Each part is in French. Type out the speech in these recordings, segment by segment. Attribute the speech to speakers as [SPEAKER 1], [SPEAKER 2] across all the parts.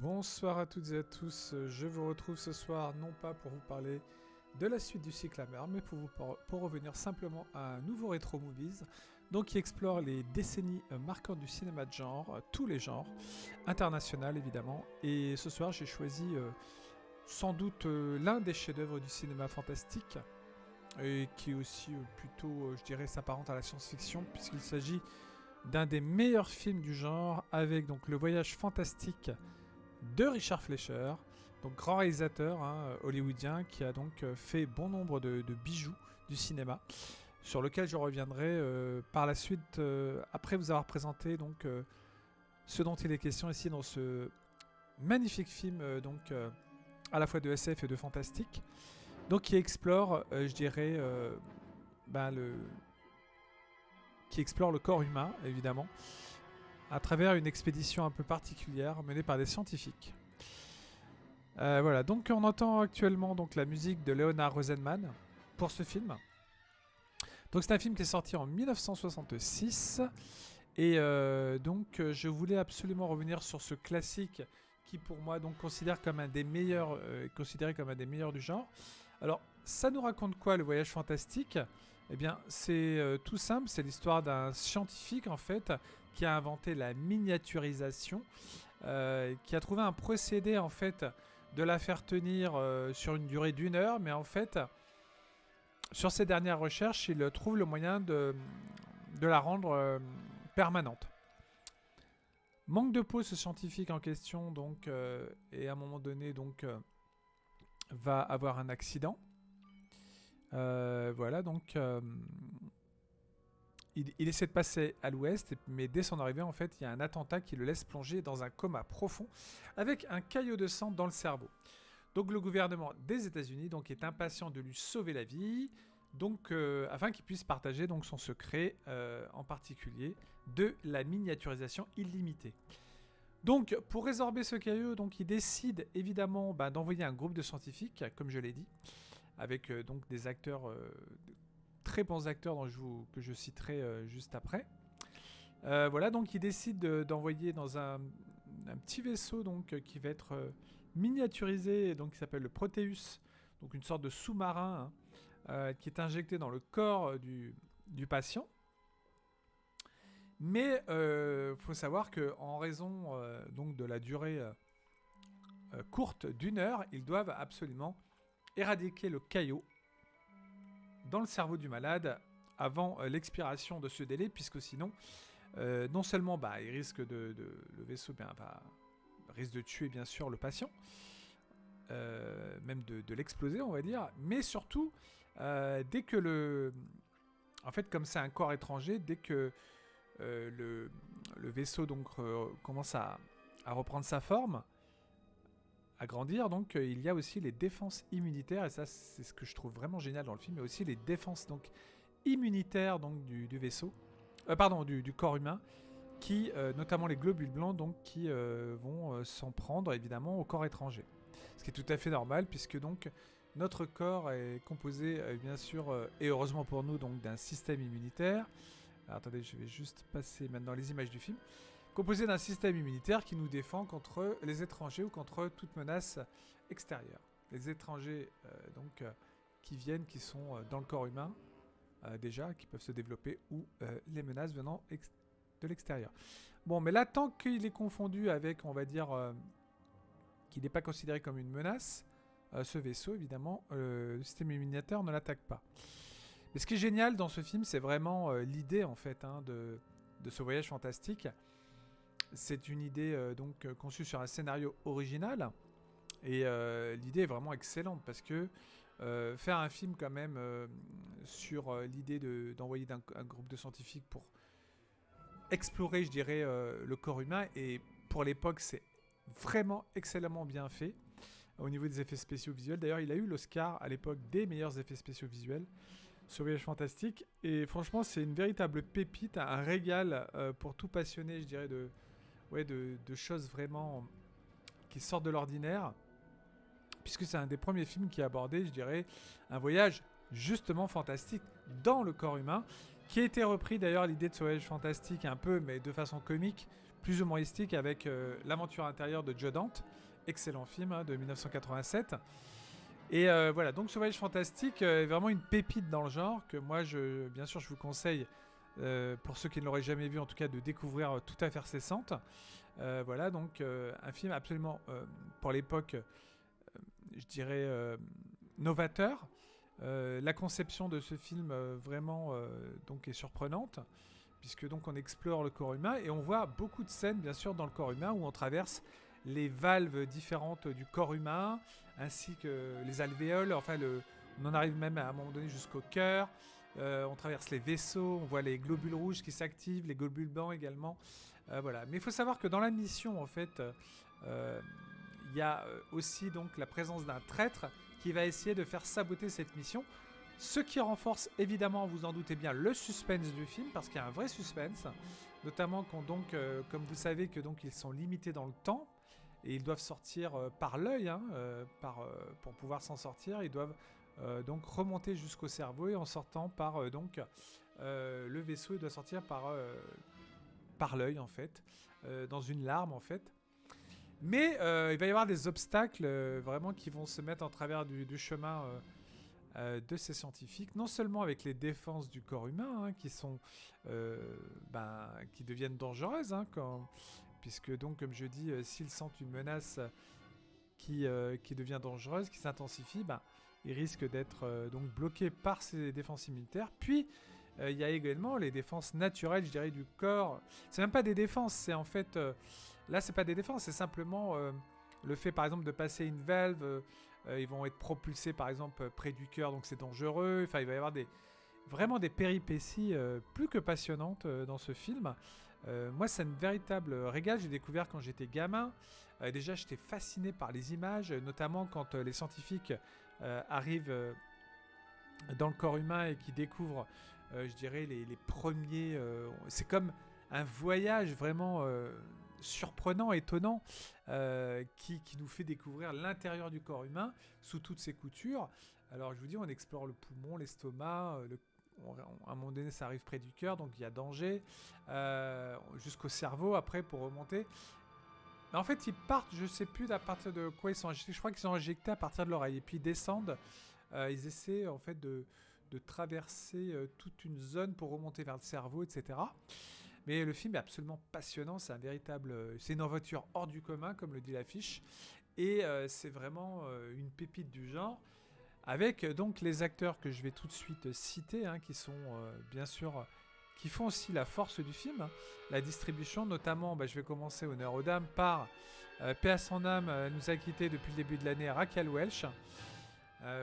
[SPEAKER 1] Bonsoir à toutes et à tous, je vous retrouve ce soir non pas pour vous parler de la suite du cycle Hammer, mais pour revenir simplement à un nouveau Retro Movies, donc qui explore les décennies marquantes du cinéma de genre, tous les genres, international évidemment, et ce soir j'ai choisi sans doute l'un des chefs-d'œuvre du cinéma fantastique, et qui est aussi plutôt, je dirais, s'apparente à la science-fiction, puisqu'il s'agit d'un des meilleurs films du genre, avec donc le voyage fantastique de Richard Fleischer, donc grand réalisateur hollywoodien qui a donc fait bon nombre de bijoux du cinéma, sur lequel je reviendrai par la suite après vous avoir présenté donc ce dont il est question ici dans ce magnifique film à la fois de SF et de fantastique, donc qui explore, je dirais, qui explore le corps humain évidemment à travers une expédition un peu particulière menée par des scientifiques. Voilà, donc on entend actuellement donc la musique de Leonard Rosenman pour ce film. Donc c'est un film qui est sorti en 1966 et je voulais absolument revenir sur ce classique qui pour moi donc considéré comme un des meilleurs du genre. Alors ça nous raconte quoi le voyage fantastique? Eh bien c'est tout simple, c'est l'histoire d'un scientifique en fait qui a inventé la miniaturisation, qui a trouvé un procédé en fait de la faire tenir sur une durée d'1 heure, mais en fait, sur ses dernières recherches, il trouve le moyen de la rendre permanente. Manque de peau, ce scientifique en question, donc, et à un moment donné, donc, va avoir un accident. Voilà, donc, il essaie de passer à l'ouest, mais dès son arrivée, en fait, il y a un attentat qui le laisse plonger dans un coma profond, avec un caillot de sang dans le cerveau. Donc le gouvernement des États-Unis donc est impatient de lui sauver la vie, donc afin qu'il puisse partager donc son secret, en particulier de la miniaturisation illimitée. Donc pour résorber ce caillot, donc il décide évidemment d'envoyer un groupe de scientifiques, comme je l'ai dit, avec donc des acteurs, très bons acteurs que je citerai juste après. Voilà, donc il décide d'envoyer dans un petit vaisseau donc qui va être miniaturisé, donc qui s'appelle le Proteus, donc une sorte de sous-marin qui est injecté dans le corps du patient. Mais faut savoir que en raison donc de la durée courte d'1 heure, ils doivent absolument éradiquer le caillot dans le cerveau du malade avant l'expiration de ce délai, puisque sinon non seulement il risque le vaisseau risque de tuer bien sûr le patient, même de l'exploser on va dire, mais surtout dès que en fait comme c'est un corps étranger, dès que le vaisseau donc commence à reprendre sa forme, à grandir, donc il y a aussi les défenses immunitaires, et ça c'est ce que je trouve vraiment génial dans le film, mais aussi les défenses donc immunitaires donc du vaisseau, du corps humain, qui, notamment les globules blancs, donc, qui vont s'en prendre évidemment au corps étranger. Ce qui est tout à fait normal, puisque donc notre corps est composé, bien sûr, et heureusement pour nous, donc d'un système immunitaire. Alors, attendez, je vais juste passer maintenant les images du film. Composé d'un système immunitaire qui nous défend contre les étrangers ou contre toute menace extérieure. Les étrangers, qui viennent, qui sont dans le corps humain, déjà, qui peuvent se développer, ou les menaces venant de l'extérieur. Bon, mais là, tant qu'il est confondu avec, on va dire, qu'il n'est pas considéré comme une menace, ce vaisseau, évidemment, le système immunitaire ne l'attaque pas. Mais ce qui est génial dans ce film, c'est vraiment l'idée, en fait, de ce voyage fantastique. C'est une idée conçue sur un scénario original, et l'idée est vraiment excellente, parce que faire un film quand même sur l'idée d'envoyer un groupe de scientifiques pour explorer, je dirais, le corps humain, et pour l'époque c'est vraiment excellemment bien fait au niveau des effets spéciaux visuels. D'ailleurs il a eu l'Oscar à l'époque des meilleurs effets spéciaux visuels sur Voyage Fantastique, et franchement c'est une véritable pépite, un régal pour tout passionné, je dirais, de choses vraiment qui sortent de l'ordinaire, puisque c'est un des premiers films qui a abordé, je dirais, un voyage justement fantastique dans le corps humain, qui a été repris d'ailleurs, l'idée de ce voyage fantastique un peu, mais de façon comique, plus humoristique avec L'aventure intérieure de Joe Dante, excellent film de 1987. Et voilà, donc ce voyage fantastique est vraiment une pépite dans le genre que moi, bien sûr, je vous conseille, pour ceux qui ne l'auraient jamais vu, en tout cas, de découvrir Toute affaire cessante. Voilà, donc un film absolument, pour l'époque, je dirais, novateur. La conception de ce film vraiment donc est surprenante, puisque donc on explore le corps humain et on voit beaucoup de scènes, bien sûr, dans le corps humain où on traverse les valves différentes du corps humain, ainsi que les alvéoles. Enfin, on en arrive même à un moment donné jusqu'au cœur. On traverse les vaisseaux, on voit les globules rouges qui s'activent, les globules blancs également. Voilà. Mais il faut savoir que dans la mission, en fait, il y a aussi donc la présence d'un traître qui va essayer de faire saboter cette mission. Ce qui renforce évidemment, vous en doutez bien, le suspense du film, parce qu'il y a un vrai suspense, notamment quand donc, comme vous savez que donc ils sont limités dans le temps, et ils doivent sortir par l'œil, pour pouvoir s'en sortir, ils doivent donc remonter jusqu'au cerveau, et en sortant par le vaisseau, il doit sortir par l'œil en fait, dans une larme en fait. Mais il va y avoir des obstacles vraiment qui vont se mettre en travers du chemin de ces scientifiques, non seulement avec les défenses du corps humain qui sont qui deviennent dangereuses puisque donc comme je dis, s'ils sentent une menace qui devient dangereuse, qui s'intensifie, ils risquent d'être donc bloqués par ces défenses immunitaires. Puis il y a également les défenses naturelles, je dirais, du corps. C'est même pas des défenses, c'est en fait là c'est pas des défenses, c'est simplement le fait par exemple de passer une valve. Ils vont être propulsés par exemple près du cœur, donc c'est dangereux. Enfin, il va y avoir vraiment des péripéties plus que passionnantes dans ce film. Moi, c'est une véritable régal. J'ai découvert quand j'étais gamin. Déjà, j'étais fasciné par les images, notamment quand les scientifiques arrivent dans le corps humain et qui découvrent, je dirais, les premiers... c'est comme un voyage vraiment surprenant, étonnant, qui nous fait découvrir l'intérieur du corps humain sous toutes ses coutures. Alors, je vous dis, on explore le poumon, l'estomac, à un moment donné, ça arrive près du cœur, donc il y a danger, jusqu'au cerveau après pour remonter. Mais en fait, ils partent, je sais plus à partir de quoi ils sont injectés. Je crois qu'ils sont injectés à partir de l'oreille et puis ils descendent. Ils essaient en fait de traverser toute une zone pour remonter vers le cerveau, etc. Mais le film est absolument passionnant. C'est c'est une aventure hors du commun, comme le dit l'affiche, et c'est vraiment une pépite du genre. Avec donc les acteurs que je vais tout de suite citer, qui sont bien sûr, qui font aussi la force du film. La distribution, notamment, je vais commencer honneur aux dames par paix à son âme, nous a quitté depuis le début de l'année, Raquel Welch.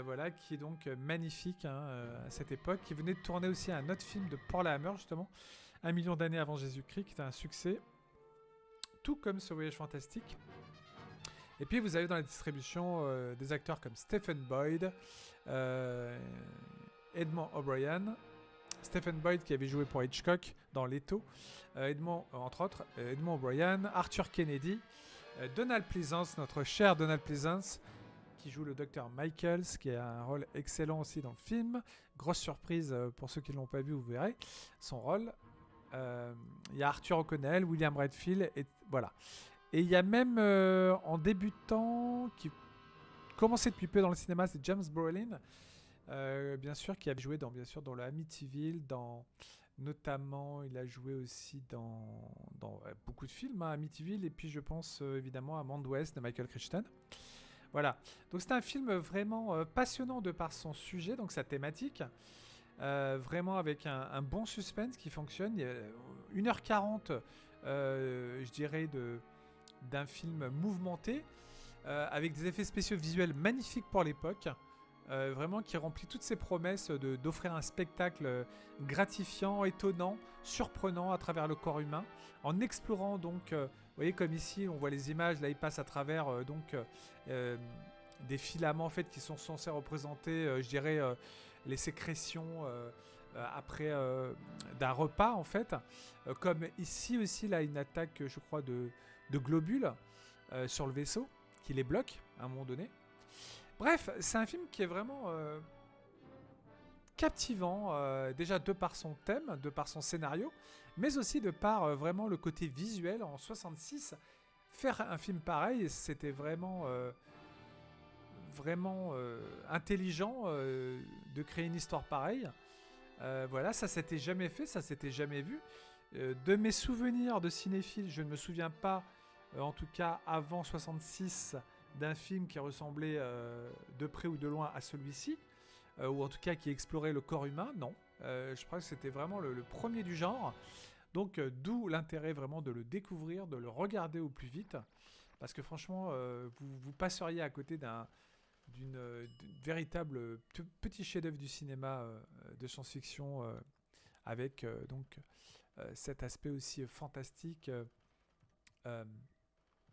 [SPEAKER 1] Voilà, qui est donc magnifique à cette époque, qui venait de tourner aussi un autre film de Paul Hammer, justement, 1 million d'années avant Jésus-Christ, qui était un succès, tout comme ce voyage fantastique. Et puis vous avez dans la distribution des acteurs comme Stephen Boyd, Edmond O'Brien, Stephen Boyd qui avait joué pour Hitchcock dans Leto, entre autres, Edmond O'Brien, Arthur Kennedy, Donald Pleasance, notre cher Donald Pleasance, qui joue le docteur Michaels, qui a un rôle excellent aussi dans le film. Grosse surprise pour ceux qui ne l'ont pas vu, vous verrez son rôle. Il y a Arthur O'Connell, William Redfield, et voilà. Et il y a même en débutant, qui commençait depuis peu dans le cinéma, c'est James Brolin, bien sûr, qui a joué dans le Amityville, notamment, il a joué aussi dans beaucoup de films, Amityville, et puis je pense évidemment à Monde Ouest de Michael Crichton. Voilà, donc c'est un film vraiment passionnant de par son sujet, donc sa thématique, vraiment avec un bon suspense qui fonctionne. Il y a 1h40, je dirais, d'un film mouvementé, avec des effets spéciaux visuels magnifiques pour l'époque, vraiment qui remplit toutes ses promesses d'offrir un spectacle gratifiant, étonnant, surprenant à travers le corps humain, en explorant donc, vous voyez comme ici on voit les images, là il passe à travers des filaments en fait qui sont censés représenter, je dirais, les sécrétions après d'un repas en fait, comme ici aussi là une attaque, je crois, de globules sur le vaisseau qui les bloque à un moment donné. Bref, c'est un film qui est vraiment captivant, déjà de par son thème, de par son scénario, mais aussi de par vraiment le côté visuel. En 66, faire un film pareil, c'était vraiment intelligent de créer une histoire pareille. Voilà, ça s'était jamais fait, ça s'était jamais vu. De mes souvenirs de cinéphile, je ne me souviens pas, en tout cas avant 66, d'un film qui ressemblait de près ou de loin à celui-ci, ou en tout cas qui explorait le corps humain. Non, je crois que c'était vraiment le premier du genre. Donc d'où l'intérêt vraiment de le découvrir, de le regarder au plus vite, parce que franchement, vous passeriez à côté d'une véritable petit chef-d'œuvre du cinéma de science-fiction avec donc cet aspect aussi fantastique, euh,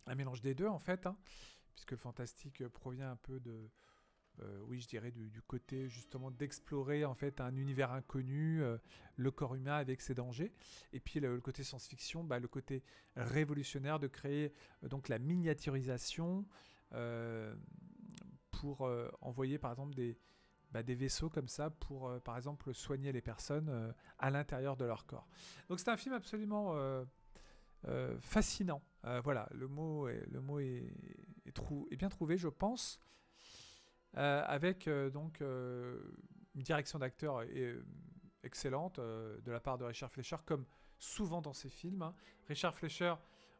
[SPEAKER 1] un mélange des deux en fait, hein, puisque le fantastique provient un peu de, oui, je dirais du côté justement d'explorer en fait un univers inconnu, le corps humain avec ses dangers, et puis le côté science-fiction, le côté révolutionnaire de créer donc la miniaturisation pour envoyer par exemple des vaisseaux comme ça pour par exemple soigner les personnes à l'intérieur de leur corps. Donc c'est un film absolument fascinant. Voilà, le mot est bien trouvé, je pense. Avec donc une direction d'acteur excellente de la part de Richard Fleischer, comme souvent dans ses films, hein. Richard Fleischer,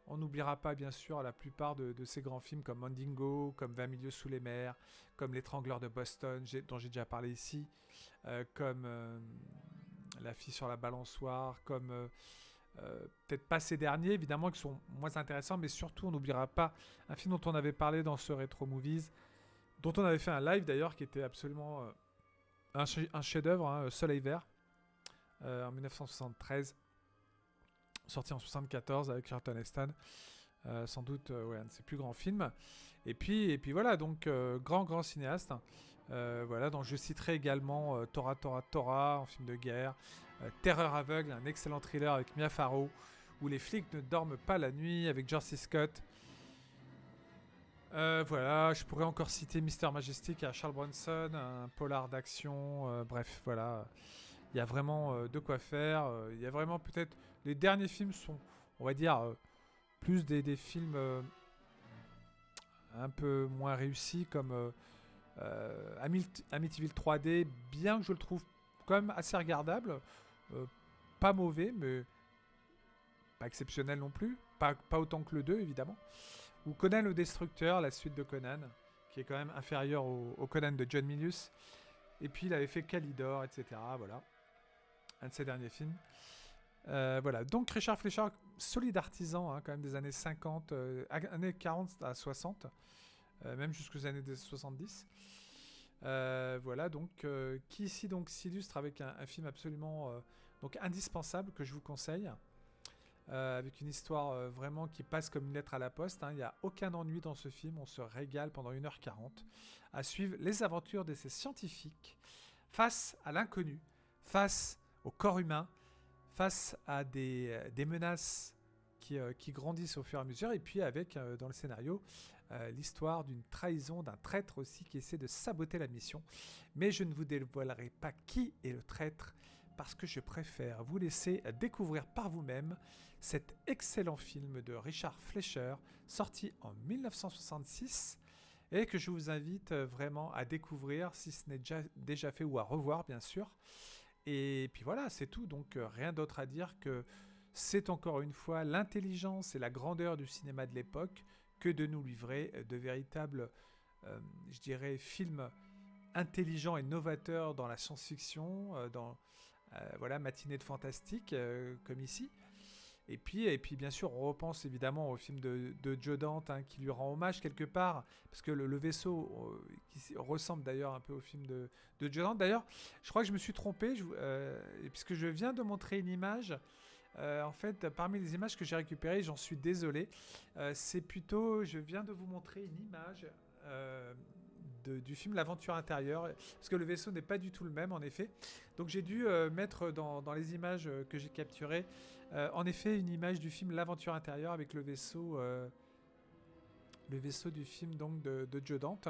[SPEAKER 1] on n'oubliera pas bien sûr la plupart de ses grands films comme Mandingo, comme 20 milieux sous les mers, comme L'étrangleur de Boston, dont j'ai déjà parlé ici, comme La fille sur la balançoire, comme peut-être pas ces derniers évidemment qui sont moins intéressants, mais surtout on n'oubliera pas un film dont on avait parlé dans ce Retro Movies, dont on avait fait un live d'ailleurs qui était absolument un chef-d'œuvre, hein, Soleil Vert, en 1973, sorti en 74 avec Charlton Heston, sans doute ouais, un de ses plus grands films. Et puis voilà, donc grand cinéaste. Voilà, donc je citerai également Tora Tora Tora, en film de guerre, Terreur aveugle, un excellent thriller avec Mia Farrow, où les flics ne dorment pas la nuit avec George C. Scott. Voilà, je pourrais encore citer Mister Majestic à Charles Bronson, un polar d'action. Bref, voilà, il y a vraiment de quoi faire. Il y a vraiment peut-être les derniers films sont, on va dire, plus des films un peu moins réussis comme Amityville 3D, bien que je le trouve quand même assez regardable, euh, pas mauvais, mais pas exceptionnel non plus, pas autant que le 2 évidemment. Ou Conan le Destructeur, la suite de Conan, qui est quand même inférieur au Conan de John Milius. Et puis il avait fait Calidor, etc. Voilà, un de ses derniers films. Voilà, donc Richard Fleischer, solide artisan hein, quand même des années 50, années 40 à 60, même jusqu'aux années 70. Voilà, donc qui ici donc s'illustre avec un film absolument donc indispensable que je vous conseille. Avec une histoire vraiment qui passe comme une lettre à la poste, hein. Il n'y a aucun ennui dans ce film, on se régale pendant 1h40 à suivre les aventures de ces scientifiques face à l'inconnu, face au corps humain, face à des menaces qui grandissent au fur et à mesure, et puis avec dans le scénario l'histoire d'une trahison d'un traître aussi qui essaie de saboter la mission. Mais je ne vous dévoilerai pas qui est le traître, parce que je préfère vous laisser découvrir par vous-même cet excellent film de Richard Fleischer, sorti en 1966, et que je vous invite vraiment à découvrir, si ce n'est déjà fait, ou à revoir bien sûr. Et puis voilà, c'est tout, donc rien d'autre à dire que c'est encore une fois l'intelligence et la grandeur du cinéma de l'époque que de nous livrer de véritables, je dirais, films intelligents et novateurs dans la science-fiction, dans voilà, matinée de fantastique, comme ici. Et puis, bien sûr, on repense évidemment au film de Joe Dante, hein, qui lui rend hommage quelque part, parce que le vaisseau, qui ressemble d'ailleurs un peu au film de Joe Dante. D'ailleurs, je crois que je me suis trompé, puisque je viens de montrer une image. En fait, parmi les images que j'ai récupérées, j'en suis désolé. C'est plutôt, je viens de vous montrer une image du film L'Aventure intérieure, parce que le vaisseau n'est pas du tout le même en effet. Donc j'ai dû mettre dans les images que j'ai capturées, en effet une image du film L'Aventure intérieure avec le vaisseau du film donc de Joe Dante.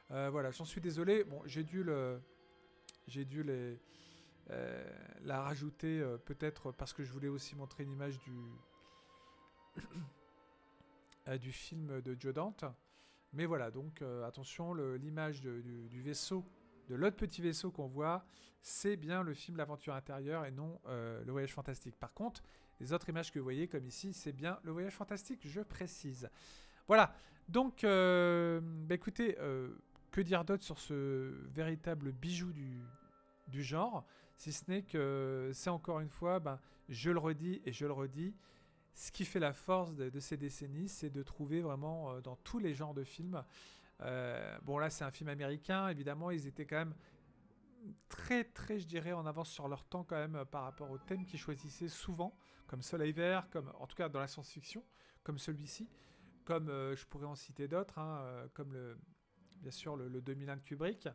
[SPEAKER 1] Voilà, j'en suis désolé. Bon, j'ai dû j'ai dû la rajouter peut-être parce que je voulais aussi montrer une image du film de Joe Dante. Mais voilà, donc attention, l'image du vaisseau, de l'autre petit vaisseau qu'on voit, c'est bien le film L'Aventure intérieure et non le Voyage fantastique. Par contre, les autres images que vous voyez, comme ici, c'est bien le Voyage fantastique, je précise. Voilà, donc écoutez, que dire d'autre sur ce véritable bijou du genre, si ce n'est que c'est encore une fois, je le redis et je le redis, ce qui fait la force de ces décennies, c'est de trouver vraiment dans tous les genres de films. Bon, là, c'est un film américain, évidemment, ils étaient quand même très, très, je dirais, en avance sur leur temps quand même par rapport aux thèmes qu'ils choisissaient souvent, comme Soleil Vert, comme, en tout cas dans la science-fiction, comme celui-ci, comme je pourrais en citer d'autres, comme bien sûr le 2001 de Kubrick.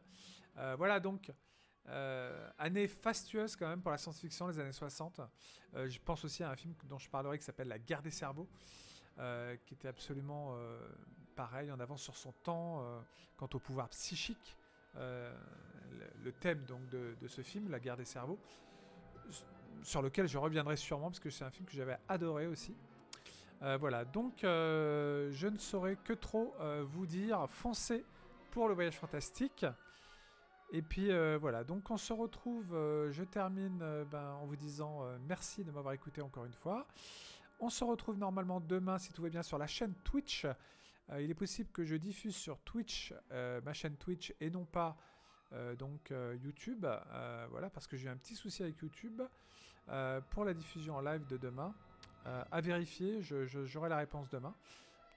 [SPEAKER 1] Voilà, donc année fastueuse quand même pour la science-fiction, les années 60. Je pense aussi à un film dont je parlerai qui s'appelle La guerre des cerveaux, qui était absolument pareil, en avance sur son temps quant au pouvoir psychique. Le thème donc de ce film, La guerre des cerveaux, sur lequel je reviendrai sûrement parce que c'est un film que j'avais adoré aussi. Voilà, donc je ne saurais que trop vous dire, foncez pour le voyage fantastique. Et puis voilà, donc on se retrouve, je termine en vous disant merci de m'avoir écouté encore une fois. On se retrouve normalement demain, si tout va bien, sur la chaîne Twitch. Il est possible que je diffuse sur Twitch, ma chaîne Twitch, et non pas YouTube. Voilà, parce que j'ai eu un petit souci avec YouTube pour la diffusion en live de demain. À vérifier, j'aurai la réponse demain,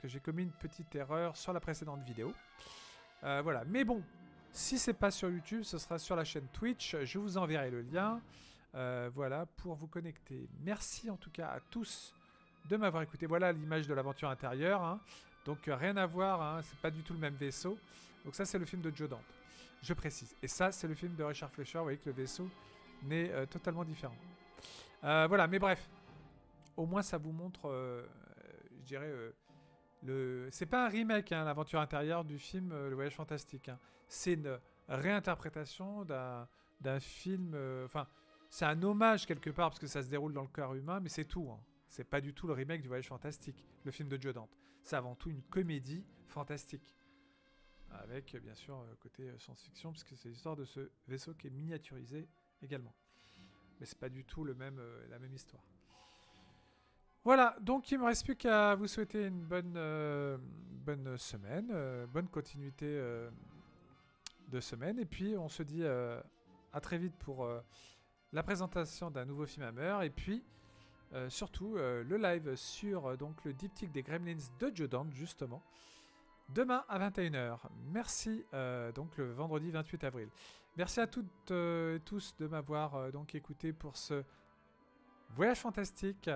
[SPEAKER 1] que j'ai commis une petite erreur sur la précédente vidéo. Voilà, mais bon, si c'est pas sur YouTube, ce sera sur la chaîne Twitch. Je vous enverrai le lien, voilà, pour vous connecter. Merci en tout cas à tous de m'avoir écouté. Voilà l'image de l'aventure intérieure. Donc rien à voir, c'est pas du tout le même vaisseau. Donc ça, c'est le film de Joe Dante, je précise. Et ça, c'est le film de Richard Fleischer. Vous voyez que le vaisseau n'est totalement différent. Voilà, mais bref. Au moins, ça vous montre, je dirais, c'est pas un remake, l'aventure intérieure du film Le Voyage Fantastique. C'est une réinterprétation d'un film. Enfin, c'est un hommage quelque part parce que ça se déroule dans le corps humain, mais c'est tout. C'est pas du tout le remake du Voyage Fantastique, le film de Joe Dante. C'est avant tout une comédie fantastique. Avec, bien sûr, côté science-fiction, puisque c'est l'histoire de ce vaisseau qui est miniaturisé également. Mais c'est pas du tout la même histoire. Voilà, donc il me reste plus qu'à vous souhaiter une bonne semaine, bonne continuité de semaine, et puis on se dit à très vite pour la présentation d'un nouveau film Hammer, et puis surtout le live sur donc le diptyque des Gremlins de Joe Dante, justement, demain à 21h. Merci, donc le vendredi 28 avril. Merci à toutes et tous de m'avoir donc écouté pour ce voyage fantastique.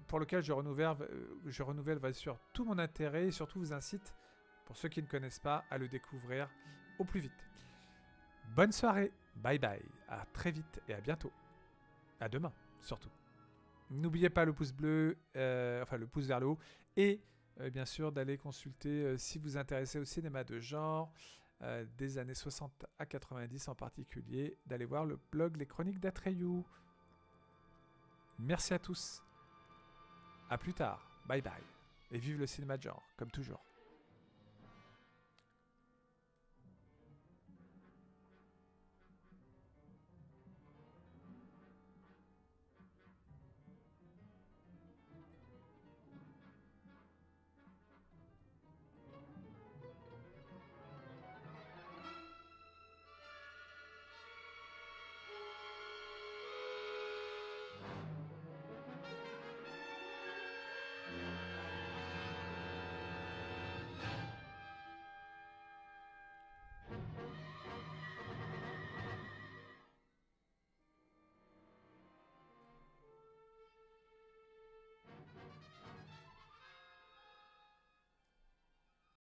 [SPEAKER 1] Pour lequel je renouvelle bien sûr tout mon intérêt et surtout vous incite, pour ceux qui ne connaissent pas, à le découvrir au plus vite. Bonne soirée, bye bye, à très vite et à bientôt. À demain, surtout. N'oubliez pas le pouce bleu, le pouce vers le haut, et bien sûr d'aller consulter, si vous vous intéressez au cinéma de genre, des années 60 à 90 en particulier, d'aller voir le blog Les Chroniques d'Atreyu. Merci à tous. À plus tard. Bye bye. Et vive le cinéma de genre, comme toujours.